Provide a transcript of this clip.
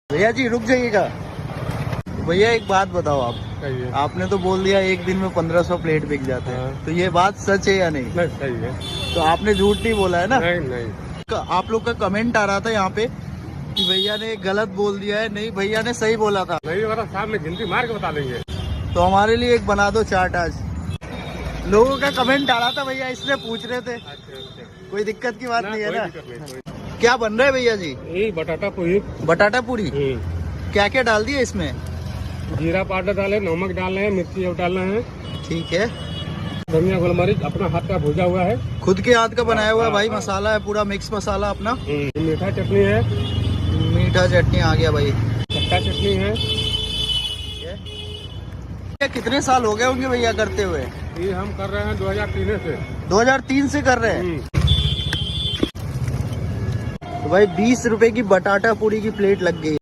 भैया जी रुक जाइएगा। भैया एक बात बताओ, आप आपने तो बोल दिया एक दिन में 1500 प्लेट बिक जाते हैं, तो ये बात सच है या नहीं? नहीं, सही है। तो आपने झूठ नहीं बोला है ना? नहीं नहीं। आप लोग का कमेंट आ रहा था यहाँ पे कि भैया ने गलत बोल दिया है। नहीं, भैया ने सही बोला था। नहीं वाला साहब में गिनती मार के बता देंगे। तो हमारे लिए एक बना दो चार्ट आज। लोगों का कमेंट आ रहा था भैया, इसलिए पूछ रहे थे। कोई दिक्कत की बात नहीं है ना? क्या बन रहा है भैया जी? यही बटाटा पूरी। बटाटा पूरी। क्या क्या डाल दिया इसमें? जीरा पाउडर डाले, नमक डालना है, मिर्ची डालना है, ठीक है। धनिया गोल मरीच अपना हाथ का भुजा हुआ है, खुद के हाथ का बनाया हुआ है भाई। मसाला है पूरा मिक्स मसाला अपना। मीठा चटनी है, मीठा चटनी आ गया भाई। खट्टा चटनी है। कितने साल हो गए होंगे भैया करते हुए? ये हम कर रहे हैं 2003 से। 2003 से कर रहे हैं। तो भाई 20 रुपए की बटाटा पूरी की प्लेट लग गई।